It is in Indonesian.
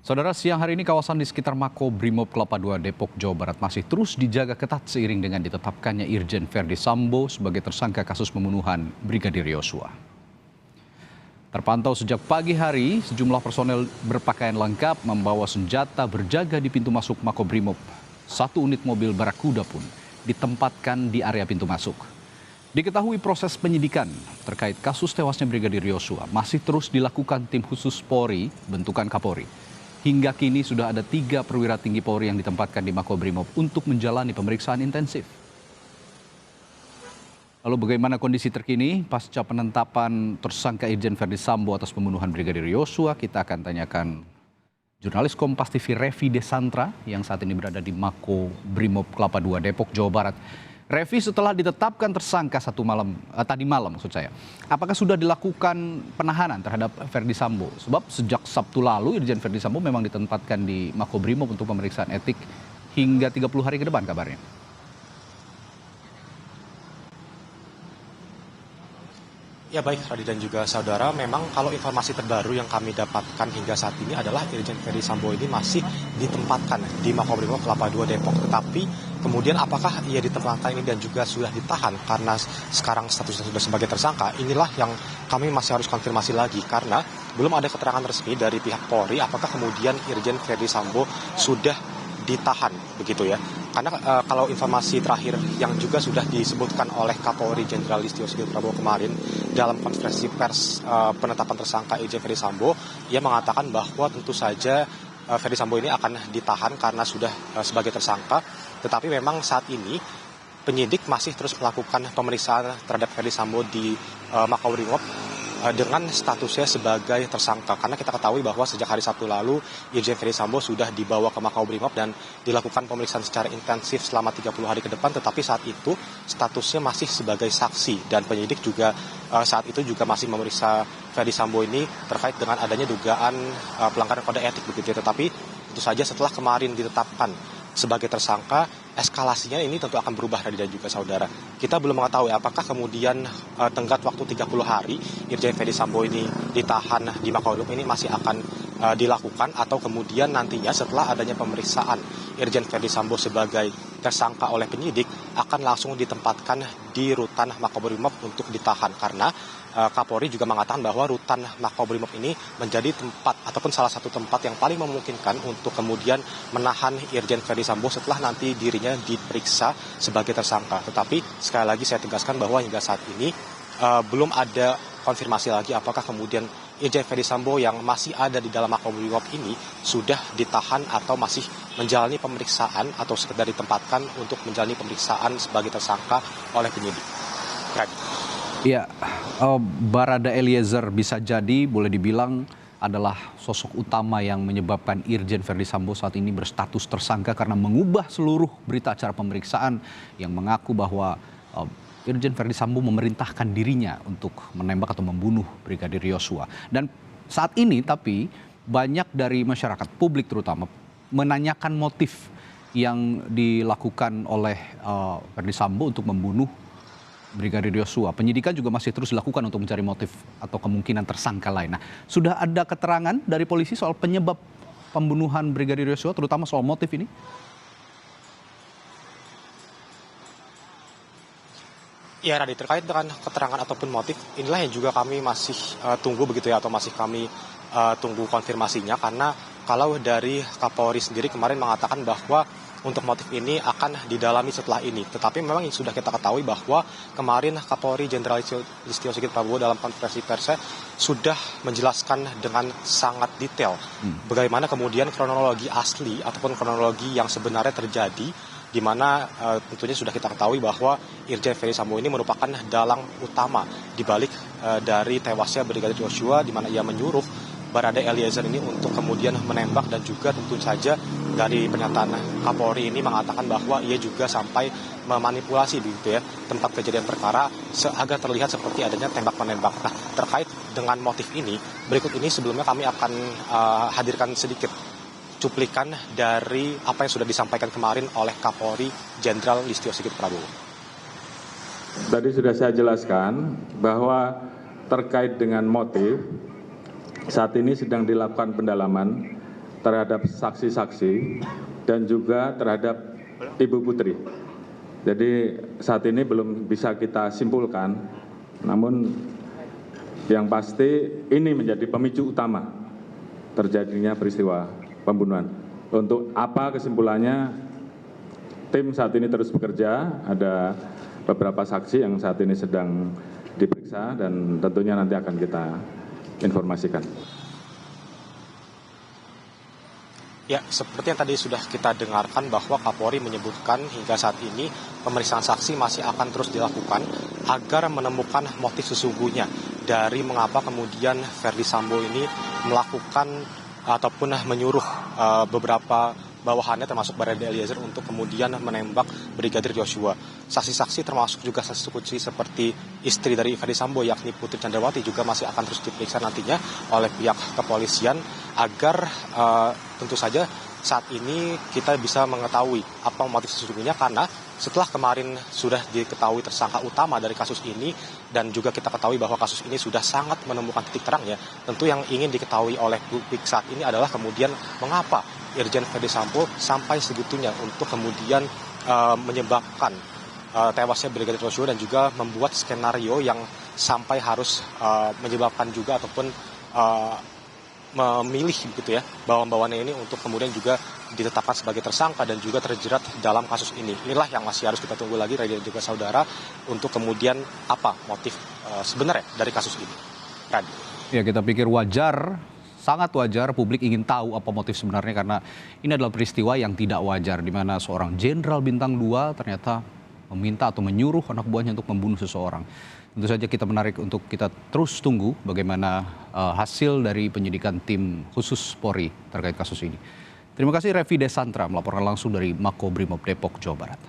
Saudara, siang hari ini kawasan di sekitar Mako Brimob Kelapa II Depok, Jawa Barat masih terus dijaga ketat seiring dengan ditetapkannya Irjen Verdi Sambo sebagai tersangka kasus pembunuhan Brigadir Yosua. Terpantau sejak pagi hari, sejumlah personel berpakaian lengkap membawa senjata berjaga di pintu masuk Mako Brimob. Satu unit mobil Barakuda pun ditempatkan di area pintu masuk. Diketahui proses penyidikan terkait kasus tewasnya Brigadir Yosua masih terus dilakukan tim khusus Polri bentukan Kapolri. Hingga kini sudah ada 3 perwira tinggi Polri yang ditempatkan di Makobrimob untuk menjalani pemeriksaan intensif. Lalu bagaimana kondisi terkini pasca penetapan tersangka Irjen Verdi Sambo atas pembunuhan Brigadir Yosua? Kita akan tanyakan jurnalis Kompas TV Revi Desantra yang saat ini berada di Makobrimob Kelapa II Depok, Jawa Barat. Revi, setelah ditetapkan tersangka tadi malam maksud saya, apakah sudah dilakukan penahanan terhadap Verdi Sambo? Sebab sejak Sabtu lalu Irjen Verdi Sambo memang ditempatkan di Makobrimob untuk pemeriksaan etik hingga 30 hari ke depan kabarnya. Ya baik, Radi dan juga saudara, memang kalau informasi terbaru yang kami dapatkan hingga saat ini adalah Irjen Verdi Sambo ini masih ditempatkan di Makobrimob Kelapa II Depok. Tetapi kemudian apakah ia ditempatkan ini dan juga sudah ditahan karena sekarang statusnya sudah sebagai tersangka, inilah yang kami masih harus konfirmasi lagi karena belum ada keterangan resmi dari pihak Polri apakah kemudian Irjen Verdi Sambo sudah ditahan begitu ya. Karena kalau informasi terakhir yang juga sudah disebutkan oleh Kapolri Jenderal Listio Sigit Prabowo kemarin dalam konferensi pers penetapan tersangka Irjen Verdi Sambo, ia mengatakan bahwa tentu saja Verdi Sambo ini akan ditahan karena sudah sebagai tersangka. Tetapi memang saat ini penyidik masih terus melakukan pemeriksaan terhadap Verdi Sambo di Makobrimob dengan statusnya sebagai tersangka. Karena kita ketahui bahwa sejak hari Sabtu lalu Irjen Verdi Sambo sudah dibawa ke Makobrimob dan dilakukan pemeriksaan secara intensif selama 30 hari ke depan, tetapi saat itu statusnya masih sebagai saksi dan penyidik juga saat itu juga masih memeriksa Verdi Sambo ini terkait dengan adanya dugaan pelanggaran kode etik begitu. Tetapi tentu saja setelah kemarin ditetapkan sebagai tersangka, eskalasinya ini tentu akan berubah, Radi dan juga saudara. Kita belum mengetahui apakah kemudian tenggat waktu 30 hari Irjen Verdi Sambo ini ditahan di Makobrimob ini masih akan dilakukan atau kemudian nantinya setelah adanya pemeriksaan Irjen Verdi Sambo sebagai tersangka oleh penyidik akan langsung ditempatkan di rutan Makobrimob untuk ditahan karena Kapolri juga mengatakan bahwa rutan Makobrimob ini menjadi tempat ataupun salah satu tempat yang paling memungkinkan untuk kemudian menahan Irjen Verdi Sambo setelah nanti dirinya diperiksa sebagai tersangka. Tetapi sekali lagi saya tegaskan bahwa hingga saat ini belum ada konfirmasi lagi apakah kemudian Irjen Verdi Sambo yang masih ada di dalam Makobrimob ini sudah ditahan atau masih menjalani pemeriksaan atau sekedar ditempatkan untuk menjalani pemeriksaan sebagai tersangka oleh penyidik. Ya, Barada Eliezer bisa jadi boleh dibilang adalah sosok utama yang menyebabkan Irjen Verdi Sambo saat ini berstatus tersangka karena mengubah seluruh berita acara pemeriksaan yang mengaku bahwa Irjen Verdi Sambo memerintahkan dirinya untuk menembak atau membunuh Brigadir Yosua. Dan saat ini tapi banyak dari masyarakat publik terutama menanyakan motif yang dilakukan oleh Verdi Sambo untuk membunuh Brigadir Yosua. Penyidikan juga masih terus dilakukan untuk mencari motif atau kemungkinan tersangka lain. Nah, sudah ada keterangan dari polisi soal penyebab pembunuhan Brigadir Yosua, terutama soal motif ini? Ya, Radi, terkait dengan keterangan ataupun motif, inilah yang juga kami masih tunggu begitu ya, atau masih kami tunggu konfirmasinya, karena kalau dari Kapolri sendiri kemarin mengatakan bahwa untuk motif ini akan didalami setelah ini. Tetapi memang sudah kita ketahui bahwa kemarin Kapolri Jenderal Listio Sigit Prabowo dalam konferensi pers sudah menjelaskan dengan sangat detail bagaimana kemudian kronologi asli ataupun kronologi yang sebenarnya terjadi, di mana tentunya sudah kita ketahui bahwa Irjen Verdi Sambo ini merupakan dalang utama di balik dari tewasnya Brigadir Yosua, di mana ia menyuruh Barada Eliezer ini untuk kemudian menembak, dan juga tentu saja dari pernyataan Kapolri ini mengatakan bahwa ia juga sampai memanipulasi begitu ya tempat kejadian perkara agar terlihat seperti adanya tembak-menembak. Nah, terkait dengan motif ini, berikut ini sebelumnya kami akan hadirkan sedikit cuplikan dari apa yang sudah disampaikan kemarin oleh Kapolri Jenderal Listio Sigit Prabowo. Tadi sudah saya jelaskan bahwa terkait dengan motif, saat ini sedang dilakukan pendalaman terhadap saksi-saksi dan juga terhadap Ibu Putri. Jadi saat ini belum bisa kita simpulkan, namun yang pasti ini menjadi pemicu utama terjadinya peristiwa pembunuhan. Untuk apa kesimpulannya, tim saat ini terus bekerja, ada beberapa saksi yang saat ini sedang diperiksa dan tentunya nanti akan kita informasikan. Ya, seperti yang tadi sudah kita dengarkan bahwa Kapolri menyebutkan hingga saat ini pemeriksaan saksi masih akan terus dilakukan agar menemukan motif sesungguhnya dari mengapa kemudian Verdi Sambo ini melakukan ataupun menyuruh beberapa bawahannya termasuk Barada Eliezer untuk kemudian menembak Brigadir Joshua. Saksi-saksi termasuk juga saksi kunci seperti istri dari Verdi Sambo yakni Putri Candrawati juga masih akan terus diperiksa nantinya oleh pihak kepolisian agar tentu saja saat ini kita bisa mengetahui apa motif sesungguhnya, karena setelah kemarin sudah diketahui tersangka utama dari kasus ini dan juga kita ketahui bahwa kasus ini sudah sangat menemukan titik terangnya, tentu yang ingin diketahui oleh publik saat ini adalah kemudian mengapa Irjen Verdi Sambo sampai segitunya untuk kemudian menyebabkan tewasnya Brigadir Joshua dan juga membuat skenario yang sampai harus menyebabkan juga ataupun memilih gitu ya bawaan-bawaannya ini untuk kemudian juga ditetapkan sebagai tersangka dan juga terjerat dalam kasus ini. Inilah yang masih harus kita tunggu lagi, Radhi dan juga saudara, untuk kemudian apa motif sebenarnya dari kasus ini. Radhi. Ya, kita pikir wajar, sangat wajar publik ingin tahu apa motif sebenarnya, karena ini adalah peristiwa yang tidak wajar di mana seorang jenderal bintang 2 ternyata meminta atau menyuruh anak buahnya untuk membunuh seseorang. Tentu saja kita menarik untuk kita terus tunggu bagaimana hasil dari penyidikan tim khusus Polri terkait kasus ini. Terima kasih Revi Desantra melaporkan langsung dari Makobrimob Depok, Jawa Barat.